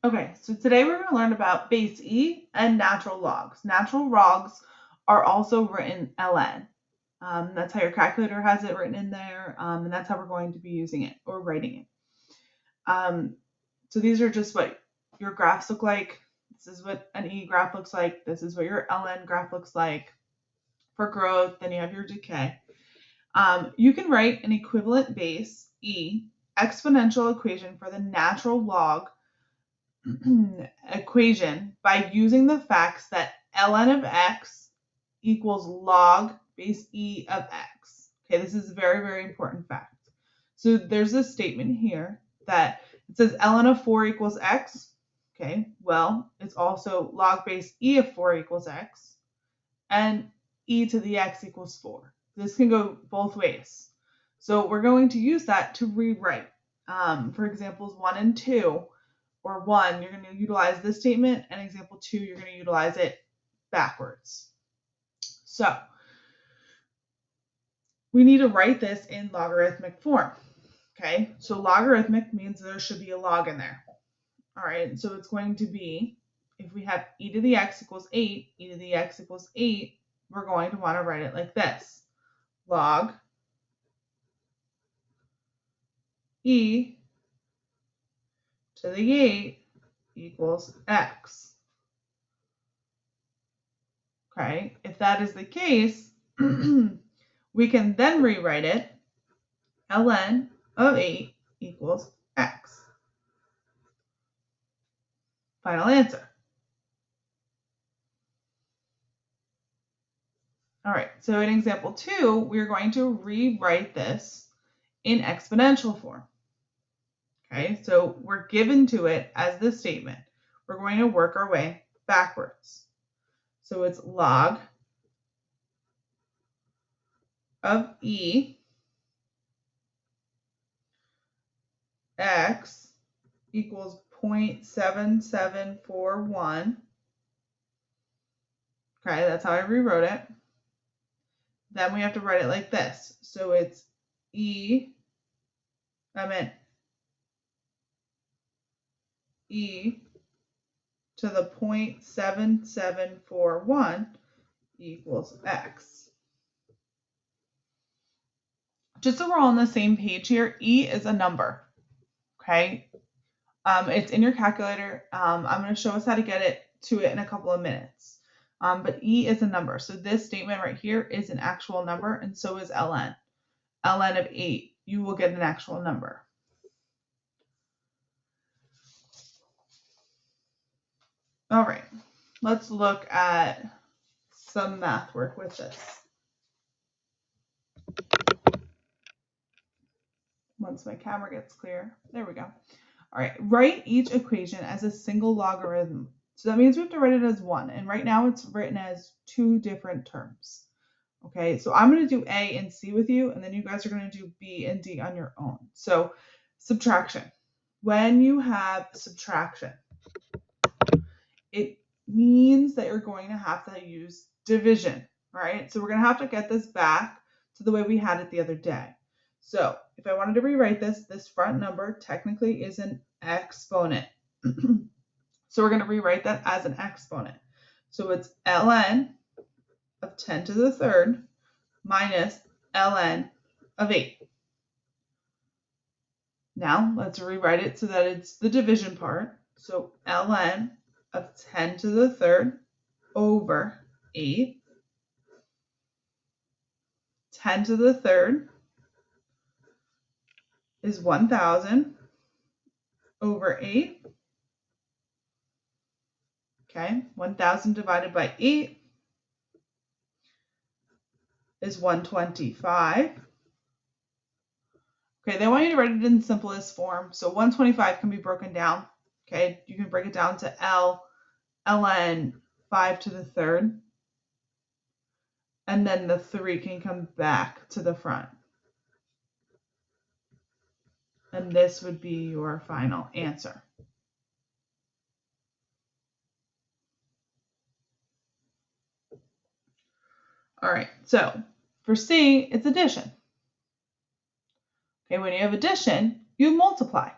Okay, so today we're going to learn about base E and natural logs. Natural logs are also written ln. That's how your calculator has it written in there, and that's how we're going to be using it or writing it. So these are just what your graphs look like. This is what an E graph looks like. This is what your ln graph looks like for growth. Then you have your decay. You can write an equivalent base E exponential equation for the natural log equation by using the facts that ln of x equals log base E of x. Okay, this is a very, very important fact. So there's a statement here that it says ln of 4 equals x. Okay, well, it's also log base E of 4 equals x, and e to the x equals 4. This can go both ways. So we're going to use that to rewrite. For examples 1 and 2, or 1, you're going to utilize this statement, and example 2, you're going to utilize it backwards. So we need to write this in logarithmic form. Okay, so logarithmic means there should be a log in there. All right, so it's going to be, if we have e to the x equals 8, e to the x equals 8, we're going to want to write it like this. Log e to the 8 equals x. Okay, if that is the case, we can then rewrite it ln of 8 equals x. Final answer. All right, so in example 2, we're going to rewrite this in exponential form. Okay, so we're given to it as this statement. We're going to work our way backwards. So it's log of e x equals 0.7741. Okay, that's how I rewrote it. Then we have to write it like this. So it's e to the 0.7741 equals x. Just so we're all on the same page here, e is a number. Okay, it's in your calculator. I'm going to show us how to get it to it in a couple of minutes. But e is a number. So this statement right here is an actual number, and so is ln. ln of 8, you will get an actual number. All right, let's look at some math work with this. Once my camera gets clear, there we go. All right, write each equation as a single logarithm. So that means we have to write it as one, and right now it's written as two different terms. Okay, so I'm going to do A and C with you, and then you guys are going to do B and D on your own. So subtraction. When you have subtraction, it means that you're going to have to use division, right? So we're going to have to get this back to the way we had it the other day. So if I wanted to rewrite this, this front number technically is an exponent. So we're going to rewrite that as an exponent. So it's ln of 10 to the third minus ln of 8. Now let's rewrite it so that it's the division part. So ln of 10 to the third over 8. 10 to the third is 1,000 over 8. Okay, 1,000 divided by 8 is 125. Okay, they want you to write it in simplest form. So 125 can be broken down. Okay, you can break it down to ln 5 to the third. And then the 3 can come back to the front. And this would be your final answer. All right, so for C, it's addition. Okay, when you have addition, you multiply.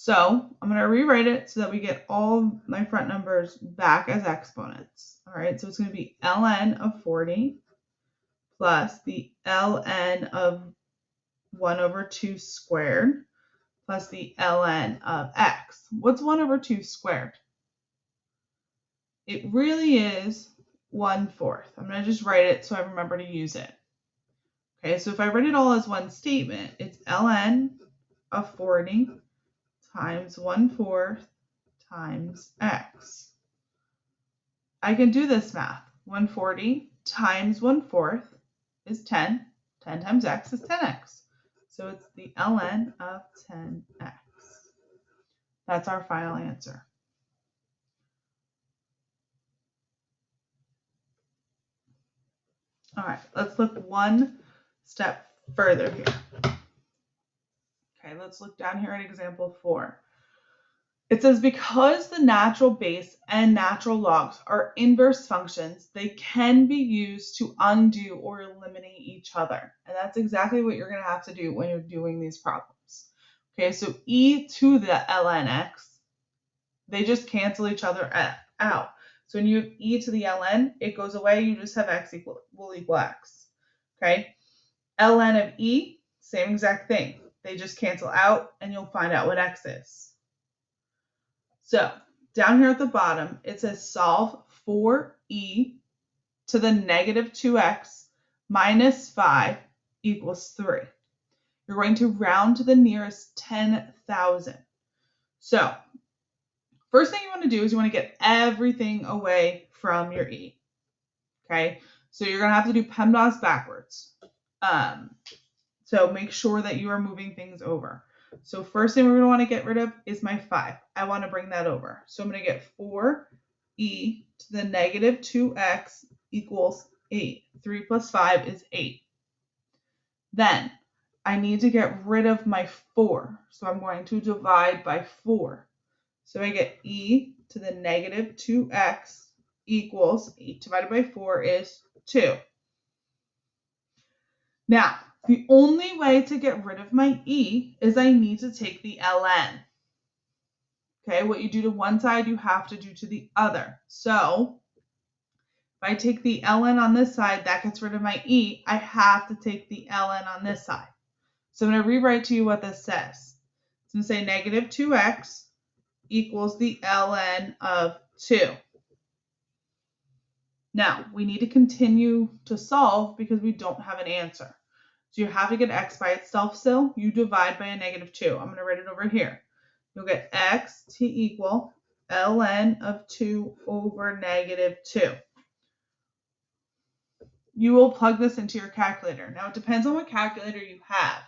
So I'm going to rewrite it so that we get all my front numbers back as exponents. All right, so it's going to be ln of 40 plus the ln of 1 over 2 squared plus the ln of x. What's 1 over 2 squared? It really is 1/4. I'm going to just write it so I remember to use it. Okay, so if I write it all as one statement, it's ln of 40 times 1/4 times x. I can do this math. 140 times 1/4 is 10. 10 times x is 10x. So it's the ln of 10x. That's our final answer. All right, let's look one step further here. Okay, let's look down here at example 4. It says because the natural base and natural logs are inverse functions, they can be used to undo or eliminate each other. And that's exactly what you're going to have to do when you're doing these problems. Okay, so e to the ln x, they just cancel each other out. So when you have e to the ln, it goes away. You just have x will equal x. Okay, ln of e, same exact thing. They just cancel out, and you'll find out what x is. So down here at the bottom, it says solve for e to the negative 2x minus 5 equals 3. You're going to round to the nearest 10,000. So first thing you want to do is you want to get everything away from your e. Okay, so you're going to have to do PEMDAS backwards. So make sure that you are moving things over. So first thing we're going to want to get rid of is my 5. I want to bring that over. So I'm going to get 4e to the negative 2x equals 8. 3 plus 5 is 8. Then I need to get rid of my 4. So I'm going to divide by 4. So I get e to the negative 2x equals 8 divided by 4 is 2. Now, the only way to get rid of my e is I need to take the ln. Okay, what you do to one side, you have to do to the other. So if I take the ln on this side, that gets rid of my e. I have to take the ln on this side. So I'm going to rewrite to you what this says. It's going to say negative 2x equals the ln of 2. Now, we need to continue to solve because we don't have an answer. So you have to get x by itself still. You divide by a negative 2. I'm going to write it over here. You'll get x to equal ln of 2 over negative 2. You will plug this into your calculator. Now, it depends on what calculator you have.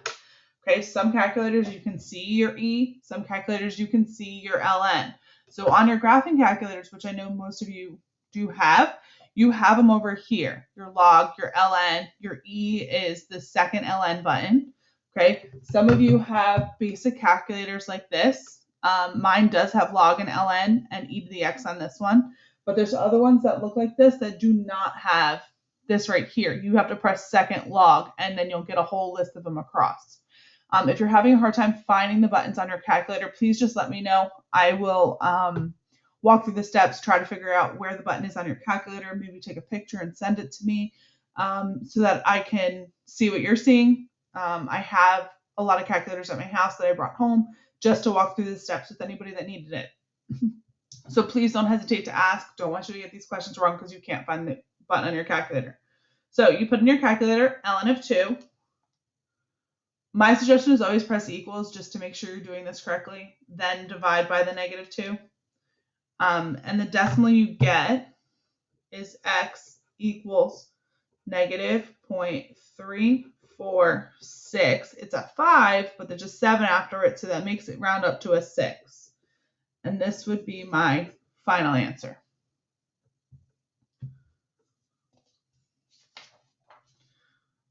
Okay, some calculators you can see your e, some calculators you can see your ln. So on your graphing calculators, which I know most of you do have, you have them over here. Your log, your ln, your e is the second ln button. Okay, some of you have basic calculators like this. Mine does have log and ln and e to the x on this one, but there's other ones that look like this that do not have this right here. You have to press second log and then you'll get a whole list of them across. If you're having a hard time finding the buttons on your calculator, please just let me know. I will walk through the steps, try to figure out where the button is on your calculator, maybe take a picture and send it to me so that I can see what you're seeing. I have a lot of calculators at my house that I brought home just to walk through the steps with anybody that needed it. So please don't hesitate to ask. Don't want you to get these questions wrong because you can't find the button on your calculator. So you put in your calculator ln of 2. My suggestion is always press equals just to make sure you're doing this correctly, then divide by the negative 2. And the decimal you get is x equals negative 0.346. It's a 5, but there's a 7 after it, so that makes it round up to a 6. And this would be my final answer.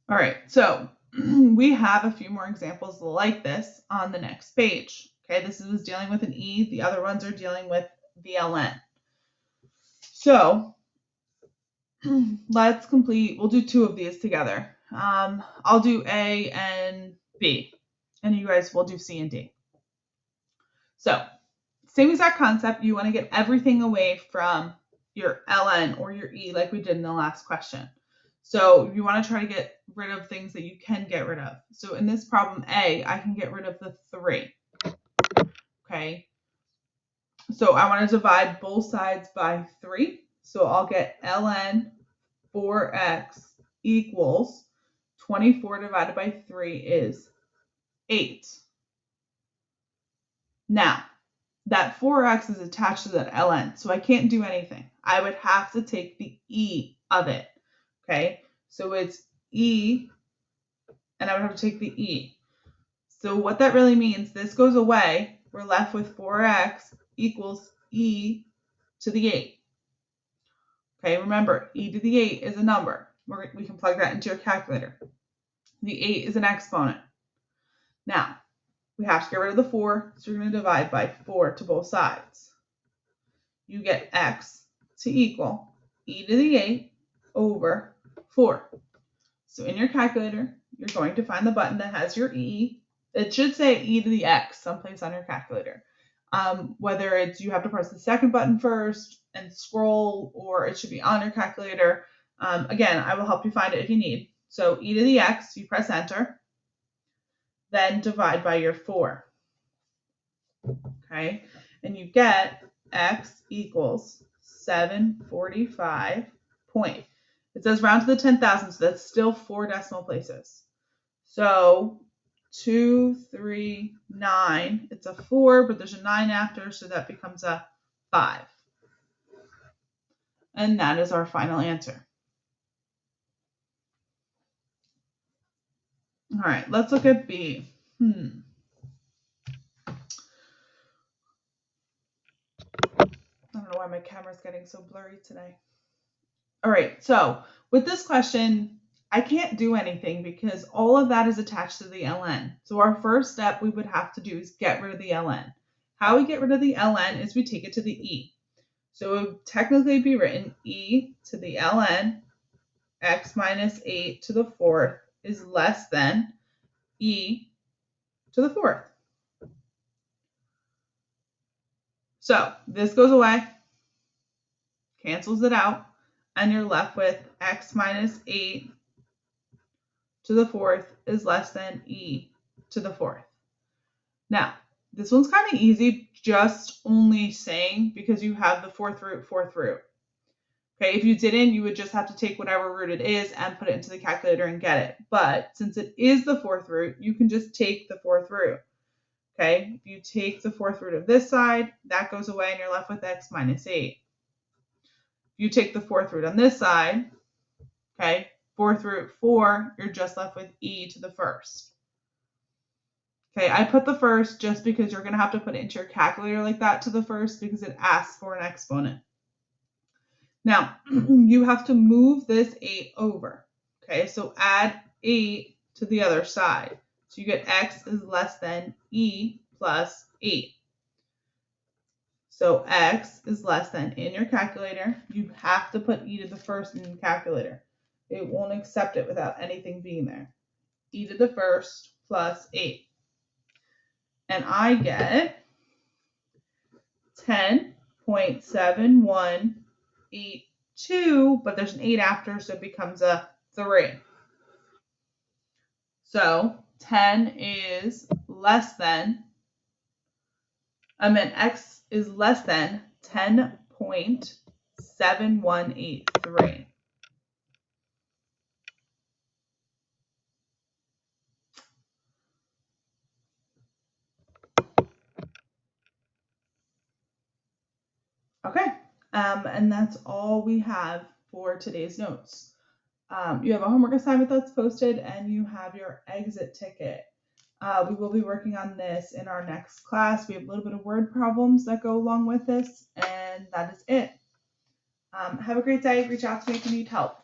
All right, so we have a few more examples like this on the next page. Okay, this was dealing with an e. The other ones are dealing with the ln. So let's complete. We'll do 2 of these together. I'll do A and B, and you guys will do C and D. So same exact concept. You want to get everything away from your ln or your e like we did in the last question. So you want to try to get rid of things that you can get rid of. So in this problem A, I can get rid of the 3. Okay. So I want to divide both sides by 3. So I'll get ln 4x equals 24 divided by 3 is 8. Now, that 4x is attached to that ln, so I can't do anything. I would have to take the e of it, okay? So it's e, and I would have to take the e. So what that really means, this goes away. We're left with 4x equals e to the 8. Okay, remember, e to the 8 is a number. We can plug that into your calculator. The 8 is an exponent. Now, we have to get rid of the 4, so we're going to divide by 4 to both sides. You get x to equal e to the 8 over 4. So in your calculator, you're going to find the button that has your e. It should say e to the x someplace on your calculator. Whether it's you have to press the second button first and scroll, or it should be on your calculator. Again, I will help you find it if you need. So e to the x, you press enter, then divide by your 4. Okay, and you get x equals 745 point. It says round to the 10,000, so that's still 4 decimal places. So 239, it's a 4, but there's a 9 after, so that becomes a 5. And that is our final answer. All right, let's look at B. I don't know why my camera's getting so blurry today. All right, so with this question, I can't do anything because all of that is attached to the ln. So our first step we would have to do is get rid of the ln. How we get rid of the ln is we take it to the e. So it would technically be written e to the ln x minus 8 to the 4th is less than e to the 4th. So this goes away, cancels it out, and you're left with x minus 8 to the 4th is less than e to the 4th. Now, this one's kind of easy, just only saying because you have the 4th root. Okay, if you didn't, you would just have to take whatever root it is and put it into the calculator and get it. But since it is the 4th root, you can just take the 4th root. Okay, if you take the 4th root of this side, that goes away and you're left with x minus 8. If you take the 4th root on this side, okay, 4th root 4, you're just left with e to the 1st. Okay, I put the 1st just because you're going to have to put it into your calculator like that to the 1st because it asks for an exponent. Now, you have to move this 8 over. Okay, so add 8 to the other side. So you get x is less than e plus 8. So x is less than, in your calculator, you have to put e to the 1st in your calculator. It won't accept it without anything being there. E to the 1st plus 8. And I get 10.7182, but there's an 8 after, so it becomes a 3. So 10 is less than, x is less than 10.7183. Okay, and that's all we have for today's notes. You have a homework assignment that's posted, and you have your exit ticket. We will be working on this in our next class. We have a little bit of word problems that go along with this, and that is it. Have a great day. Reach out to me if you need help.